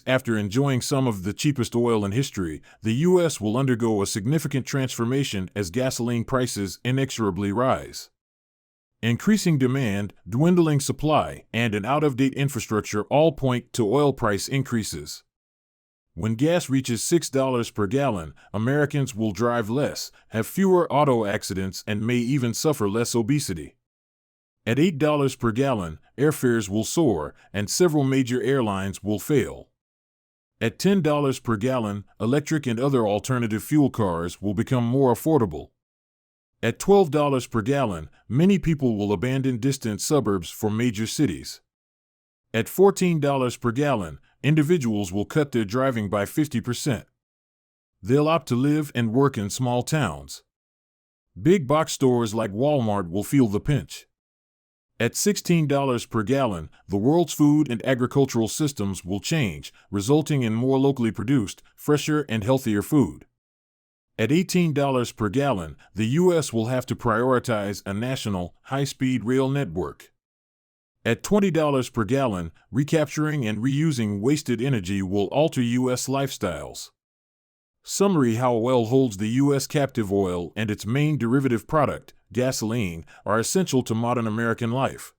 after enjoying some of the cheapest oil in history, the U.S. will undergo a significant transformation as gasoline prices inexorably rise. Increasing demand, dwindling supply, and an out-of-date infrastructure all point to oil price increases. When gas reaches $6 per gallon, Americans will drive less, have fewer auto accidents, and may even suffer less obesity. At $8 per gallon, airfares will soar, and several major airlines will fail. At $10 per gallon, electric and other alternative fuel cars will become more affordable. At $12 per gallon, many people will abandon distant suburbs for major cities. At $14 per gallon, individuals will cut their driving by 50%. They'll opt to live and work in small towns. Big box stores like Walmart will feel the pinch. At $16 per gallon, the world's food and agricultural systems will change, resulting in more locally produced, fresher, and healthier food. At $18 per gallon, the U.S. will have to prioritize a national, high-speed rail network. At $20 per gallon, recapturing and reusing wasted energy will alter U.S. lifestyles. Summary: how oil holds the U.S. captive. Oil and its main derivative product, gasoline, are essential to modern American life.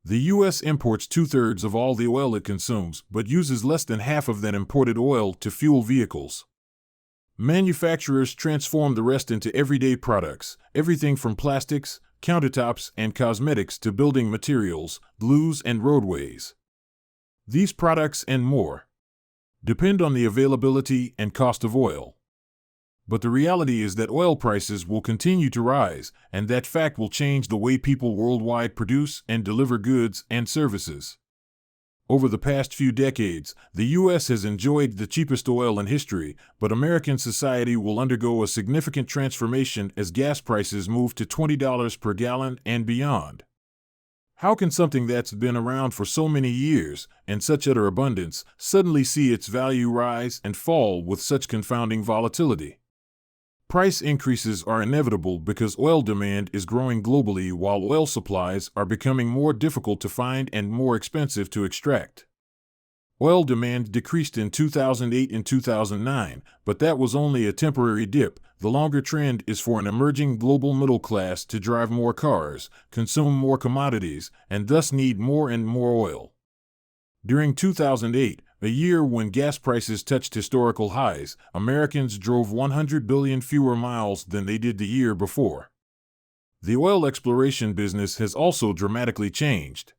The U.S. imports 2/3 of all the oil it consumes, but uses less than half of that imported oil to fuel vehicles. Manufacturers transform the rest into everyday products, everything from plastics, countertops, and cosmetics to building materials, glues, and roadways. These products and more depend on the availability and cost of oil. But the reality is that oil prices will continue to rise, and that fact will change the way people worldwide produce and deliver goods and services. Over the past few decades, the U.S. has enjoyed the cheapest oil in history, but American society will undergo a significant transformation as gas prices move to $20 per gallon and beyond. How can something that's been around for so many years, and such utter abundance, suddenly see its value rise and fall with such confounding volatility? Price increases are inevitable because oil demand is growing globally while oil supplies are becoming more difficult to find and more expensive to extract. Oil demand decreased in 2008 and 2009, but that was only a temporary dip. The longer trend is for an emerging global middle class to drive more cars, consume more commodities, and thus need more and more oil. During 2008, a year when gas prices touched historical highs, Americans drove 100 billion fewer miles than they did the year before. The oil exploration business has also dramatically changed.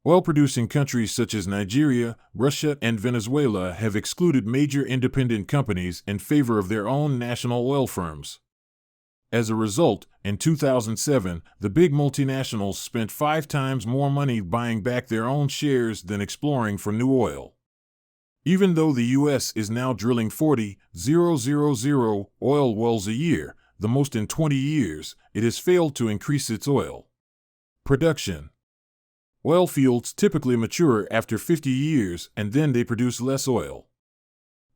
Oil-producing countries such as Nigeria, Russia, and Venezuela have excluded major independent companies in favor of their own national oil firms. As a result, in 2007, the big multinationals spent 5 times more money buying back their own shares than exploring for new oil. Even though the U.S. is now drilling 40,000 oil wells a year, the most in 20 years, it has failed to increase its oil production. Oil fields typically mature after 50 years and then they produce less oil.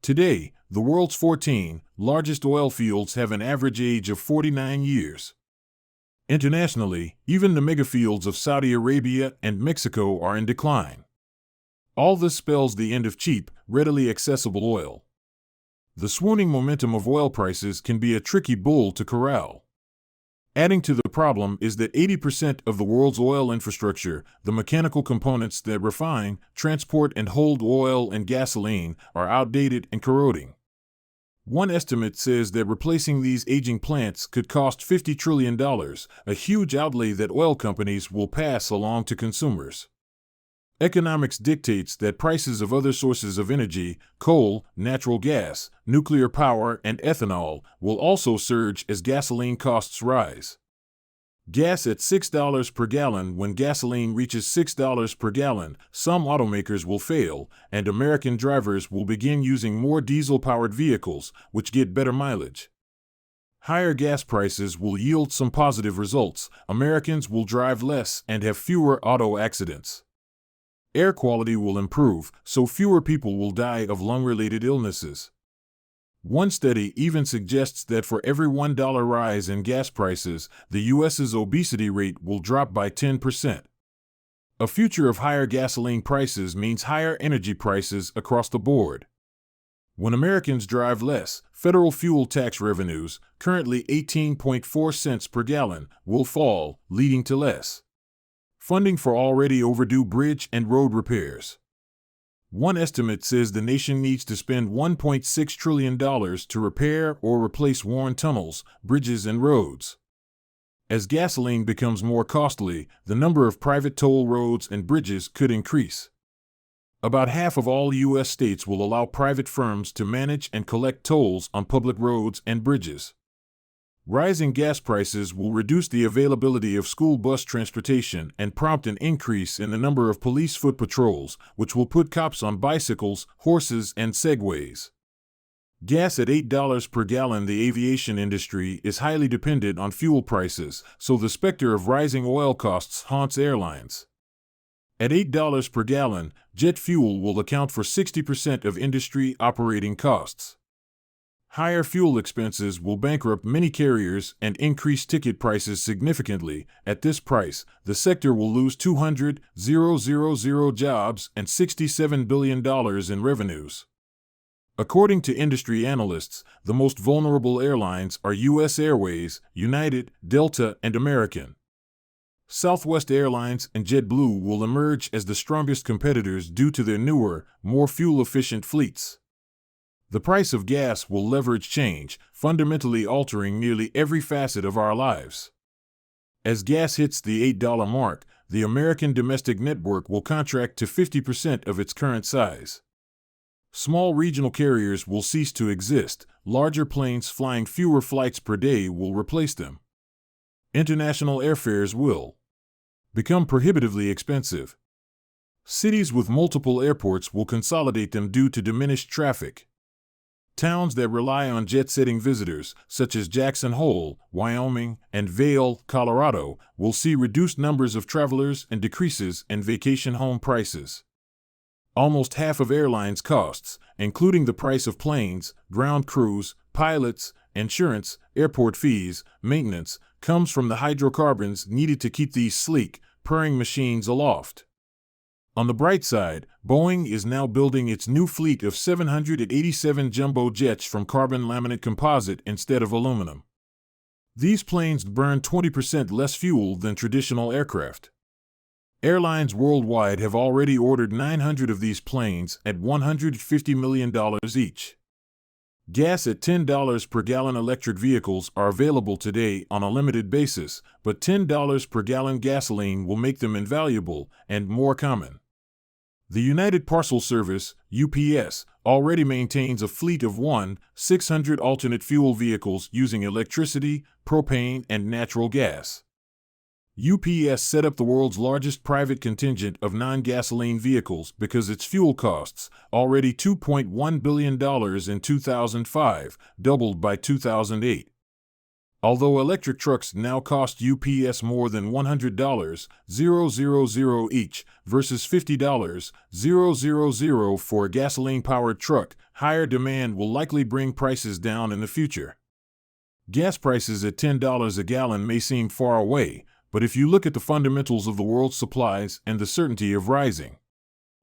Today, the world's 14 largest oil fields have an average age of 49 years. Internationally, even the megafields of Saudi Arabia and Mexico are in decline. All this spells the end of cheap, readily accessible oil. The swooning momentum of oil prices can be a tricky bull to corral. Adding to the problem is that 80% of the world's oil infrastructure, the mechanical components that refine, transport, and hold oil and gasoline, are outdated and corroding. One estimate says that replacing these aging plants could cost $50 trillion, a huge outlay that oil companies will pass along to consumers. Economics dictates that prices of other sources of energy, coal, natural gas, nuclear power, and ethanol, will also surge as gasoline costs rise. Gas at $6 per gallon. When gasoline reaches $6 per gallon, some automakers will fail, and American drivers will begin using more diesel-powered vehicles, which get better mileage. Higher gas prices will yield some positive results. Americans will drive less and have fewer auto accidents. Air quality will improve, so fewer people will die of lung-related illnesses. One study even suggests that for every $1 rise in gas prices, the U.S.'s obesity rate will drop by 10%. A future of higher gasoline prices means higher energy prices across the board. When Americans drive less, federal fuel tax revenues, currently 18.4 cents per gallon, will fall, leading to less funding for already overdue bridge and road repairs. One estimate says the nation needs to spend $1.6 trillion to repair or replace worn tunnels, bridges, and roads. As gasoline becomes more costly, the number of private toll roads and bridges could increase. About half of all U.S. states will allow private firms to manage and collect tolls on public roads and bridges. Rising gas prices will reduce the availability of school bus transportation and prompt an increase in the number of police foot patrols, which will put cops on bicycles, horses, and Segways. Gas at $8 per gallon. The aviation industry is highly dependent on fuel prices, so the specter of rising oil costs haunts airlines. At $8 per gallon, jet fuel will account for 60% of industry operating costs. Higher fuel expenses will bankrupt many carriers and increase ticket prices significantly. At this price, the sector will lose 200,000 jobs and $67 billion in revenues. According to industry analysts, the most vulnerable airlines are U.S. Airways, United, Delta, and American. Southwest Airlines and JetBlue will emerge as the strongest competitors due to their newer, more fuel-efficient fleets. The price of gas will leverage change, fundamentally altering nearly every facet of our lives. As gas hits the $8 mark, the American domestic network will contract to 50% of its current size. Small regional carriers will cease to exist, larger planes flying fewer flights per day will replace them. International airfares will become prohibitively expensive. Cities with multiple airports will consolidate them due to diminished traffic. Towns that rely on jet-setting visitors, such as Jackson Hole, Wyoming, and Vail, Colorado, will see reduced numbers of travelers and decreases in vacation home prices. Almost half of airlines' costs, including the price of planes, ground crews, pilots, insurance, airport fees, maintenance, comes from the hydrocarbons needed to keep these sleek, purring machines aloft. On the bright side, Boeing is now building its new fleet of 787 jumbo jets from carbon laminate composite instead of aluminum. These planes burn 20% less fuel than traditional aircraft. Airlines worldwide have already ordered 900 of these planes at $150 million each. Gas at $10 per gallon. Electric vehicles are available today on a limited basis, but $10 per gallon gasoline will make them invaluable and more common. The United Parcel Service, UPS, already maintains a fleet of 600 alternate fuel vehicles using electricity, propane, and natural gas. UPS set up the world's largest private contingent of non-gasoline vehicles because its fuel costs, already $2.1 billion in 2005, doubled by 2008. Although electric trucks now cost UPS more than $100,000 each versus $50,000 for a gasoline-powered truck, higher demand will likely bring prices down in the future. Gas prices at $10 a gallon may seem far away, but if you look at the fundamentals of the world's supplies and the certainty of rising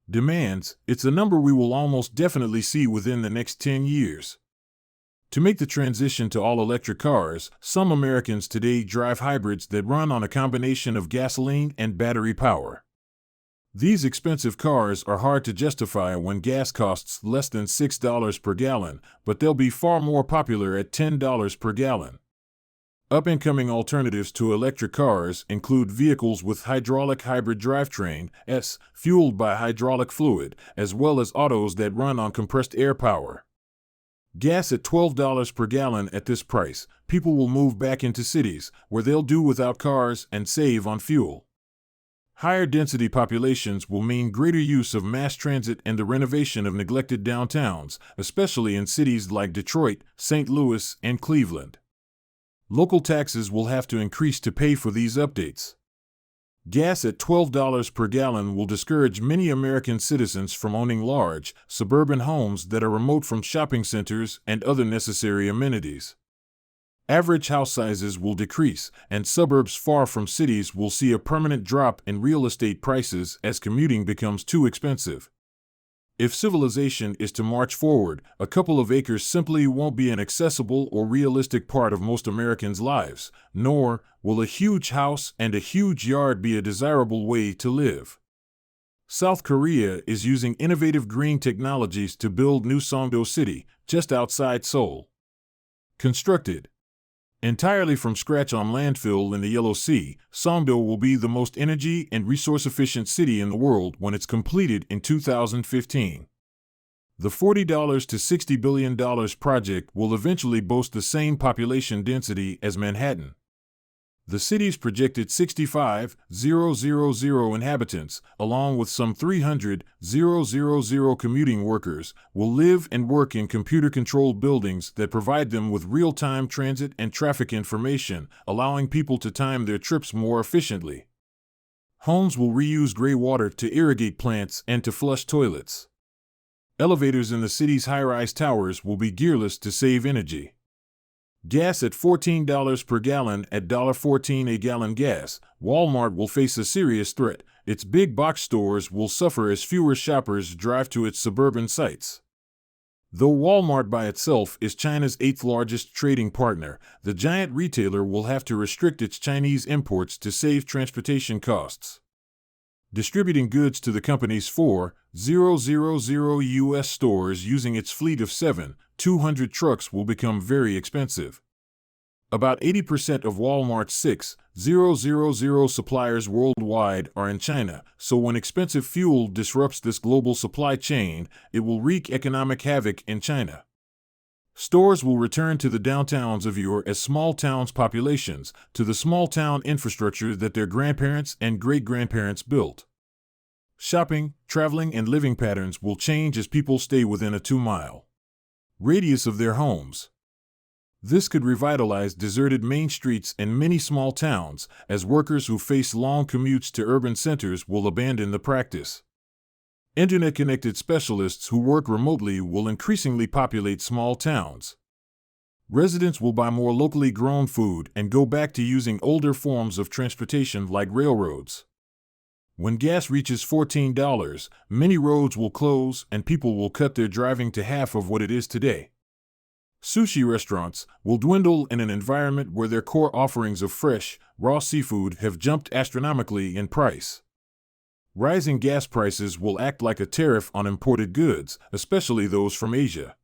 demands, it's a number we will almost definitely see within the next 10 years. To make the transition to all-electric cars, some Americans today drive hybrids that run on a combination of gasoline and battery power. These expensive cars are hard to justify when gas costs less than $6 per gallon, but they'll be far more popular at $10 per gallon. Up-and-coming alternatives to electric cars include vehicles with hydraulic hybrid drivetrain, fueled by hydraulic fluid, as well as autos that run on compressed air power. Gas at $12 per gallon. At this price, people will move back into cities, where they'll do without cars and save on fuel. Higher density populations will mean greater use of mass transit and the renovation of neglected downtowns, especially in cities like Detroit, St. Louis, and Cleveland. Local taxes will have to increase to pay for these updates. Gas at $12 per gallon will discourage many American citizens from owning large, suburban homes that are remote from shopping centers and other necessary amenities. Average house sizes will decrease, and suburbs far from cities will see a permanent drop in real estate prices as commuting becomes too expensive. If civilization is to march forward, a couple of acres simply won't be an accessible or realistic part of most Americans' lives, nor will a huge house and a huge yard be a desirable way to live. South Korea is using innovative green technologies to build New Songdo City, just outside Seoul. Constructed entirely from scratch on landfill in the Yellow Sea, Songdo will be the most energy and resource-efficient city in the world when it's completed in 2015. The $40 to $60 billion project will eventually boast the same population density as Manhattan. The city's projected 65,000 inhabitants, along with some 300,000 commuting workers, will live and work in computer-controlled buildings that provide them with real-time transit and traffic information, allowing people to time their trips more efficiently. Homes will reuse gray water to irrigate plants and to flush toilets. Elevators in the city's high-rise towers will be gearless to save energy. Gas at $14 per gallon at $1.14 a gallon gas, Walmart will face a serious threat. Its big box stores will suffer as fewer shoppers drive to its suburban sites. Though Walmart by itself is China's 8th largest trading partner, the giant retailer will have to restrict its Chinese imports to save transportation costs. Distributing goods to the company's 4,000 U.S. stores using its fleet of 200 trucks will become very expensive. About 80% of Walmart's 6,000 suppliers worldwide are in China, so when expensive fuel disrupts this global supply chain, it will wreak economic havoc in China. Stores will return to the downtowns of your as small towns' populations, to the small town infrastructure that their grandparents and great-grandparents built. Shopping, traveling, and living patterns will change as people stay within a 2-mile radius of their homes. This could revitalize deserted main streets in many small towns, as workers who face long commutes to urban centers will abandon the practice. Internet-connected specialists who work remotely will increasingly populate small towns. Residents will buy more locally grown food and go back to using older forms of transportation like railroads. When gas reaches $14, many roads will close and people will cut their driving to half of what it is today. Sushi restaurants will dwindle in an environment where their core offerings of fresh, raw seafood have jumped astronomically in price. Rising gas prices will act like a tariff on imported goods, especially those from Asia.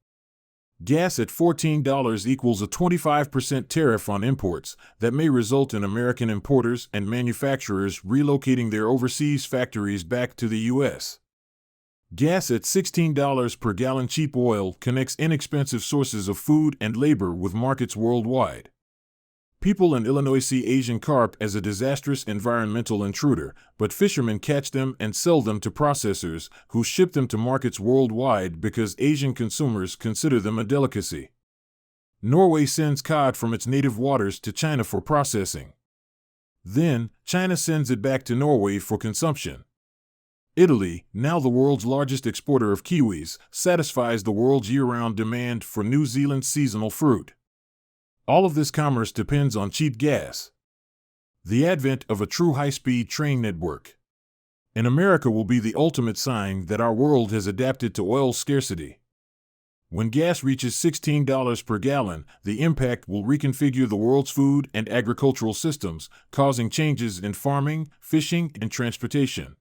Gas at $14 equals a 25% tariff on imports that may result in American importers and manufacturers relocating their overseas factories back to the U.S. Gas at $16 per gallon cheap oil connects inexpensive sources of food and labor with markets worldwide. People in Illinois see Asian carp as a disastrous environmental intruder, but fishermen catch them and sell them to processors who ship them to markets worldwide because Asian consumers consider them a delicacy. Norway sends cod from its native waters to China for processing. Then, China sends it back to Norway for consumption. Italy, now the world's largest exporter of kiwis, satisfies the world's year-round demand for New Zealand's seasonal fruit. All of this commerce depends on cheap gas. The advent of a true high-speed train network in America will be the ultimate sign that our world has adapted to oil scarcity. When gas reaches $16 per gallon, the impact will reconfigure the world's food and agricultural systems, causing changes in farming, fishing, and transportation.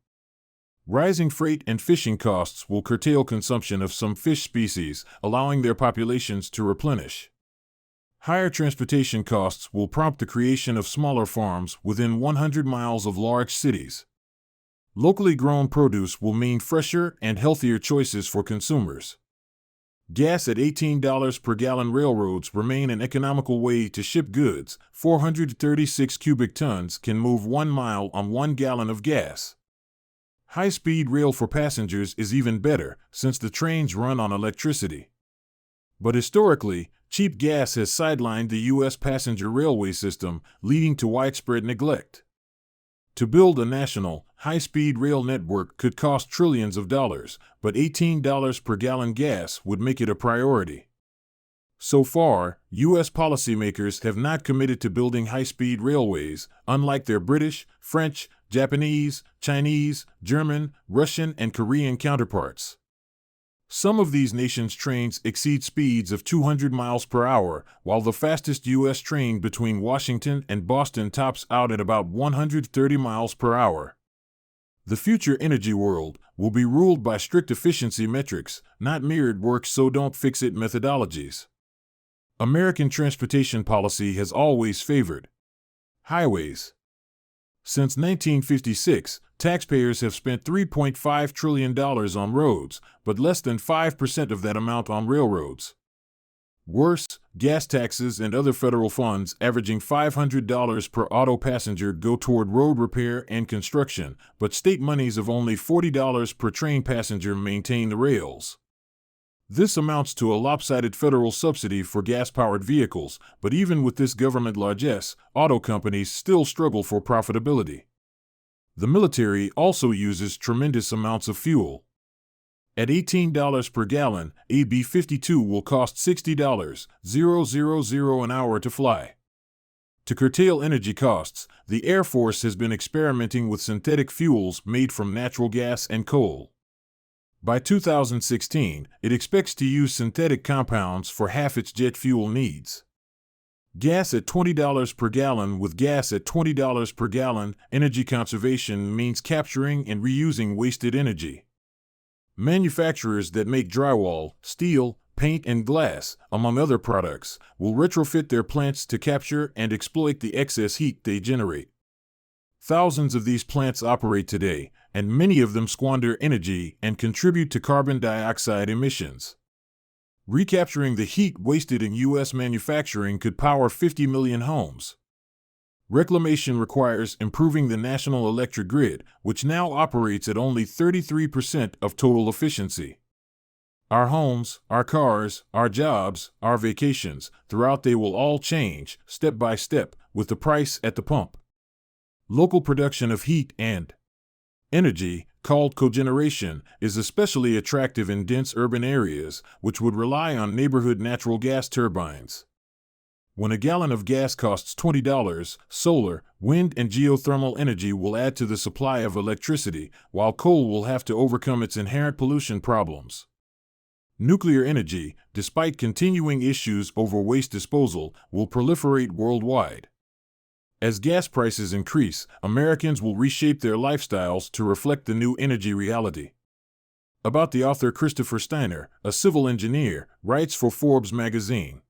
Rising freight and fishing costs will curtail consumption of some fish species, allowing their populations to replenish. Higher transportation costs will prompt the creation of smaller farms within 100 miles of large cities. Locally grown produce will mean fresher and healthier choices for consumers. Gas at $18 per gallon railroads remain an economical way to ship goods. 436 cubic tons can move 1 mile on 1 gallon of gas. High-speed rail for passengers is even better, since the trains run on electricity. But historically, cheap gas has sidelined the U.S. passenger railway system, leading to widespread neglect. To build a national, high-speed rail network could cost trillions of dollars, but $18 per gallon gas would make it a priority. So far, U.S. policymakers have not committed to building high-speed railways, unlike their British, French, Japanese, Chinese, German, Russian, and Korean counterparts. Some of these nations' trains exceed speeds of 200 miles per hour, while the fastest U.S. train between Washington and Boston tops out at about 130 miles per hour. The future energy world will be ruled by strict efficiency metrics, not mirrored work-so-don't-fix-it methodologies. American transportation policy has always favored highways. Since 1956, taxpayers have spent $3.5 trillion on roads, but less than 5% of that amount on railroads. Worse, gas taxes and other federal funds averaging $500 per auto passenger go toward road repair and construction, but state monies of only $40 per train passenger maintain the rails. This amounts to a lopsided federal subsidy for gas-powered vehicles, but even with this government largesse, auto companies still struggle for profitability. The military also uses tremendous amounts of fuel. At $18 per gallon, a B-52 will cost $60,000 an hour to fly. To curtail energy costs, the Air Force has been experimenting with synthetic fuels made from natural gas and coal. By 2016, it expects to use synthetic compounds for half its jet fuel needs. Gas at $20 per gallon. With gas at $20 per gallon, energy conservation means capturing and reusing wasted energy. Manufacturers that make drywall, steel, paint, and glass, among other products, will retrofit their plants to capture and exploit the excess heat they generate. Thousands of these plants operate today, and many of them squander energy and contribute to carbon dioxide emissions. Recapturing the heat wasted in U.S. manufacturing could power 50 million homes. Reclamation requires improving the national electric grid, which now operates at only 33% of total efficiency. Our homes, our cars, our jobs, our vacations, throughout they will all change, step by step, with the price at the pump. Local production of heat and energy, called cogeneration, is especially attractive in dense urban areas, which would rely on neighborhood natural gas turbines. When a gallon of gas costs $20, solar, wind, and geothermal energy will add to the supply of electricity, while coal will have to overcome its inherent pollution problems. Nuclear energy, despite continuing issues over waste disposal, will proliferate worldwide. As gas prices increase, Americans will reshape their lifestyles to reflect the new energy reality. About the author Chris Steiner, a civil engineer, writes for Forbes magazine.